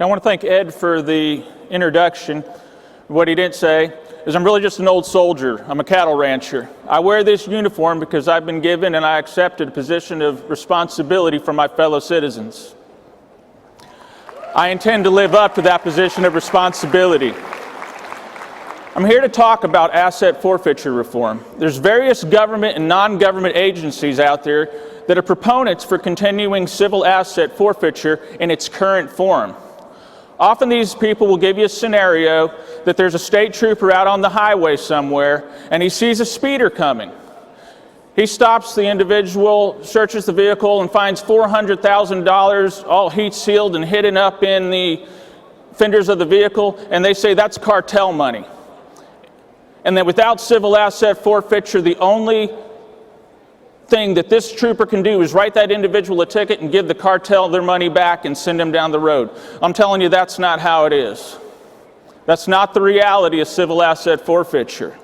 I want to thank Ed for the introduction. What he didn't say is I'm really just an old soldier. I'm a cattle rancher. I wear this uniform because I've been given and I accepted a position of responsibility for my fellow citizens. I intend to live up to that position of responsibility. I'm here to talk about asset forfeiture reform. There's various government and non-government agencies out there that are proponents for continuing civil asset forfeiture in its current form. Often these people will give you a scenario that there's a state trooper out on the highway somewhere and he sees a speeder coming. He stops the individual, searches the vehicle, and finds $400,000 all heat sealed and hidden up in the fenders of the vehicle, and they say that's cartel money. And that without civil asset forfeiture, the only thing that this trooper can do is write that individual a ticket and give the cartel their money back and send them down the road. I'm telling you, that's not how it is. That's not the reality of civil asset forfeiture.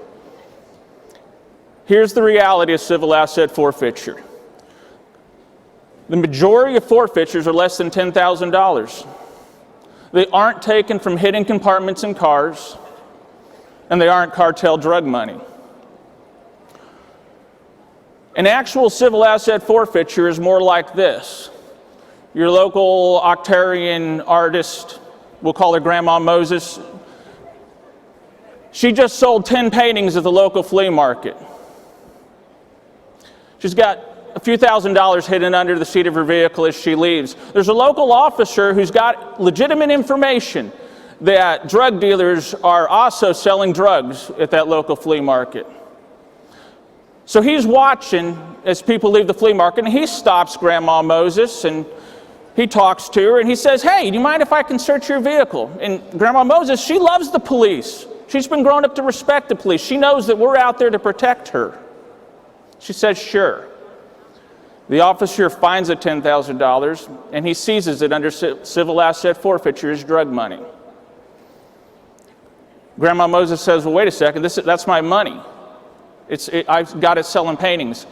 Here's the reality of civil asset forfeiture. The majority of forfeitures are less than $10,000. They aren't taken from hidden compartments in cars, and they aren't cartel drug money. An actual civil asset forfeiture is more like this. Your local octarian artist, we'll call her Grandma Moses, she just sold 10 paintings at the local flea market. She's got a few $1,000s hidden under the seat of her vehicle as she leaves. There's a local officer who's got legitimate information that drug dealers are also selling drugs at that local flea market. So he's watching as people leave the flea market, and he stops Grandma Moses and he talks to her and he says, "Hey, do you mind if I can search your vehicle?" And Grandma Moses, she loves the police. She's been grown up to respect the police. She knows that we're out there to protect her. She says, "Sure." The officer finds the $10,000 and he seizes it under civil asset forfeiture as drug money. Grandma Moses says, "Well, wait a second, that's my money. I've got it selling paintings."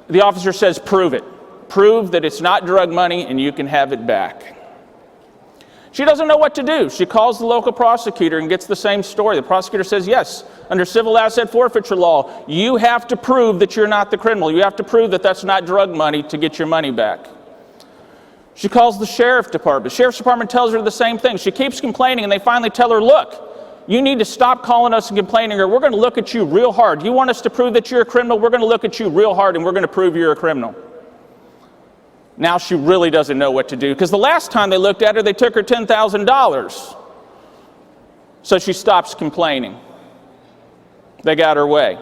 The officer says, "Prove it. Prove that it's not drug money and you can have it back." She doesn't know what to do. She calls the local prosecutor and gets the same story. The prosecutor says, "Yes, under civil asset forfeiture law, you have to prove that you're not the criminal. You have to prove that that's not drug money to get your money back." She calls the sheriff's department. The sheriff's department tells her the same thing. She keeps complaining and they finally tell her, "Look, you need to stop calling us and complaining, or we're going to look at you real hard. You want us to prove that you're a criminal? We're going to look at you real hard and we're going to prove you're a criminal." Now she really doesn't know what to do, because the last time they looked at her, they took her $10,000. So she stops complaining. They got her way.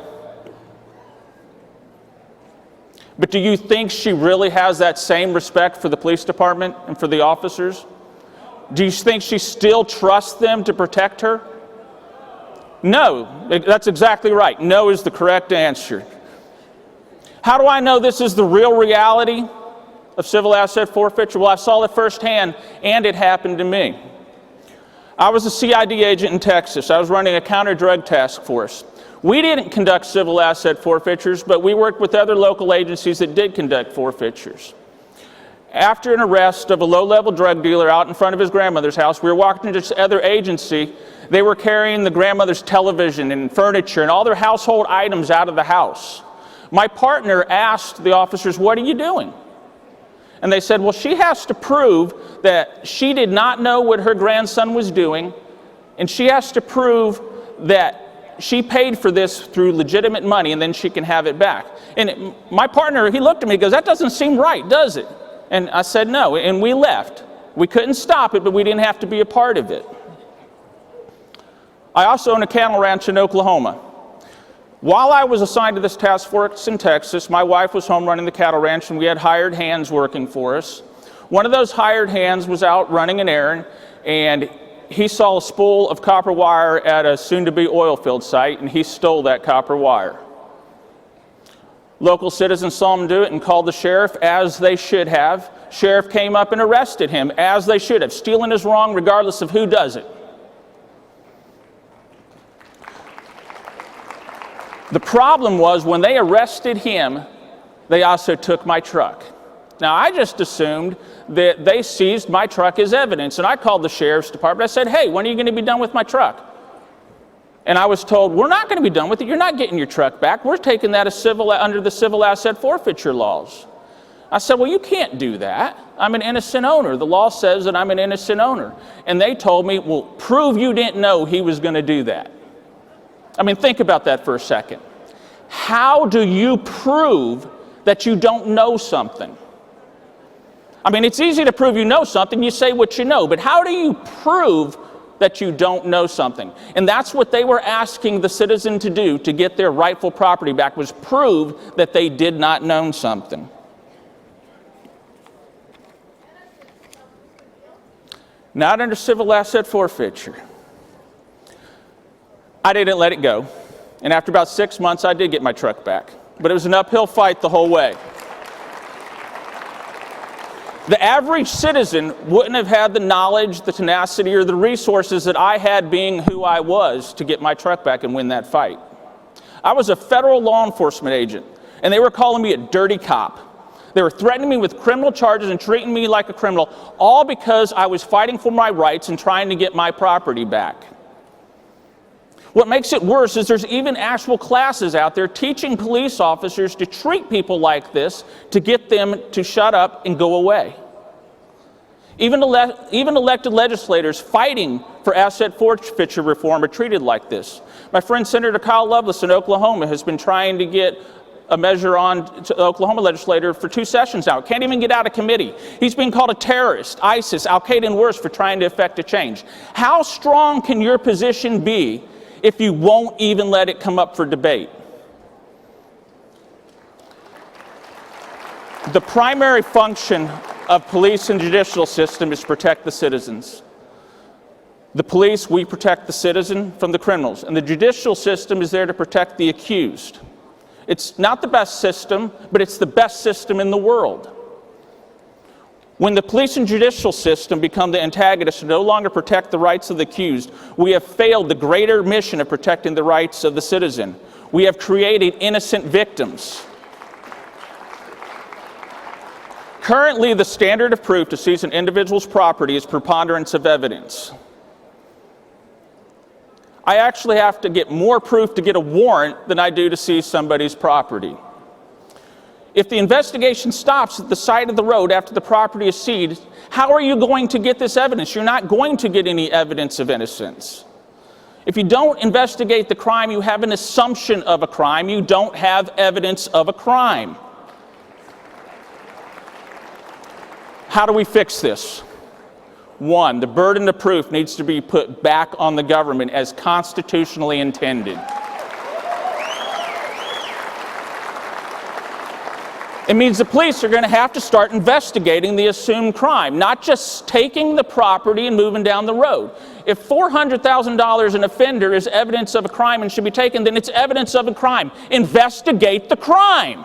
But do you think she really has that same respect for the police department and for the officers? Do you think she still trusts them to protect her? No, that's exactly right. No is the correct answer. How do I know this is the real reality of civil asset forfeiture? Well, I saw it firsthand, and it happened to me. I was a CID agent in Texas. I was running a counter-drug task force. We didn't conduct civil asset forfeitures, but we worked with other local agencies that did conduct forfeitures. After an arrest of a low-level drug dealer out in front of his grandmother's house, we were walking into this other agency. They were carrying the grandmother's television and furniture and all their household items out of the house. My partner asked the officers, "What are you doing?" And they said, "Well, she has to prove that she did not know what her grandson was doing, and she has to prove that she paid for this through legitimate money, and then she can have it back." And my partner, he looked at me and goes, "That doesn't seem right, does it?" And I said, "No," and we left. We couldn't stop it, but we didn't have to be a part of it. I also own a cattle ranch in Oklahoma. While I was assigned to this task force in Texas, my wife was home running the cattle ranch, and we had hired hands working for us. One of those hired hands was out running an errand, and he saw a spool of copper wire at a soon-to-be oil field site, and he stole that copper wire. Local citizens saw him do it and called the sheriff, as they should have. Sheriff came up and arrested him, as they should have. Stealing is wrong regardless of who does it. The problem was, when they arrested him, they also took my truck. Now, I just assumed that they seized my truck as evidence, and I called the sheriff's department. I said, hey, when are you going to be done with my truck? And I was told, we're not going to be done with it. You're not getting your truck back. We're taking that as under the civil asset forfeiture laws. I said, well, you can't do that. I'm an innocent owner. The law says that I'm an innocent owner. And they told me, well, prove you didn't know he was going to do that. I mean, think about that for a second. How do you prove that you don't know something? I mean, it's easy to prove you know something. You say what you know. But how do you prove that you don't know something? And that's what they were asking the citizen to do to get their rightful property back, was prove that they did not know something. Not under civil asset forfeiture. I didn't let it go. And after about 6 months, I did get my truck back. But it was an uphill fight the whole way. The average citizen wouldn't have had the knowledge, the tenacity, or the resources that I had, being who I was, to get my truck back and win that fight. I was a federal law enforcement agent, and they were calling me a dirty cop. They were threatening me with criminal charges and treating me like a criminal, all because I was fighting for my rights and trying to get my property back. What makes it worse is there's even actual classes out there teaching police officers to treat people like this to get them to shut up and go away. Even elected legislators fighting for asset forfeiture reform are treated like this. My friend Senator Kyle Loveless in Oklahoma has been trying to get a measure on to the Oklahoma legislature for 2 sessions now. Can't even get out of committee. He's being called a terrorist, ISIS, Al-Qaeda, and worse for trying to effect a change. How strong can your position be if you won't even let it come up for debate? The primary function of police and judicial system is to protect the citizens. The police, we protect the citizen from the criminals, and the judicial system is there to protect the accused. It's not the best system, but it's the best system in the world. When the police and judicial system become the antagonists and no longer protect the rights of the accused, we have failed the greater mission of protecting the rights of the citizen. We have created innocent victims. Currently, the standard of proof to seize an individual's property is preponderance of evidence. I actually have to get more proof to get a warrant than I do to seize somebody's property. If the investigation stops at the side of the road after the property is seized, how are you going to get this evidence? You're not going to get any evidence of innocence. If you don't investigate the crime, you have an assumption of a crime. You don't have evidence of a crime. How do we fix this? 1, the burden of proof needs to be put back on the government as constitutionally intended. It means the police are going to have to start investigating the assumed crime, not just taking the property and moving down the road. If $400,000 an offender is evidence of a crime and should be taken, then it's evidence of a crime. Investigate the crime.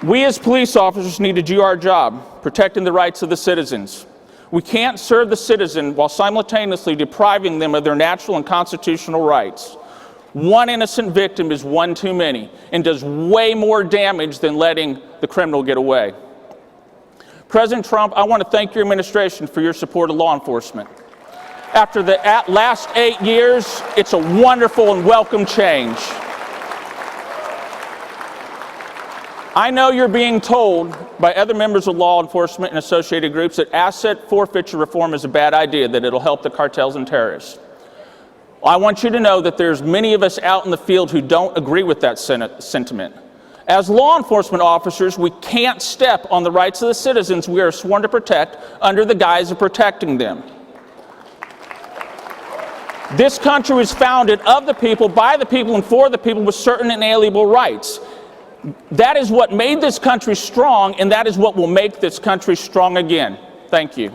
We as police officers need to do our job, protecting the rights of the citizens. We can't serve the citizen while simultaneously depriving them of their natural and constitutional rights. One innocent victim is one too many and does way more damage than letting the criminal get away. President Trump, I want to thank your administration for your support of law enforcement. After the last 8 years, it's a wonderful and welcome change. I know you're being told by other members of law enforcement and associated groups that asset forfeiture reform is a bad idea, that it'll help the cartels and terrorists. I want you to know that there's many of us out in the field who don't agree with that sentiment. As law enforcement officers, we can't step on the rights of the citizens we are sworn to protect under the guise of protecting them. This country was founded of the people, by the people, and for the people with certain inalienable rights. That is what made this country strong, and that is what will make this country strong again. Thank you.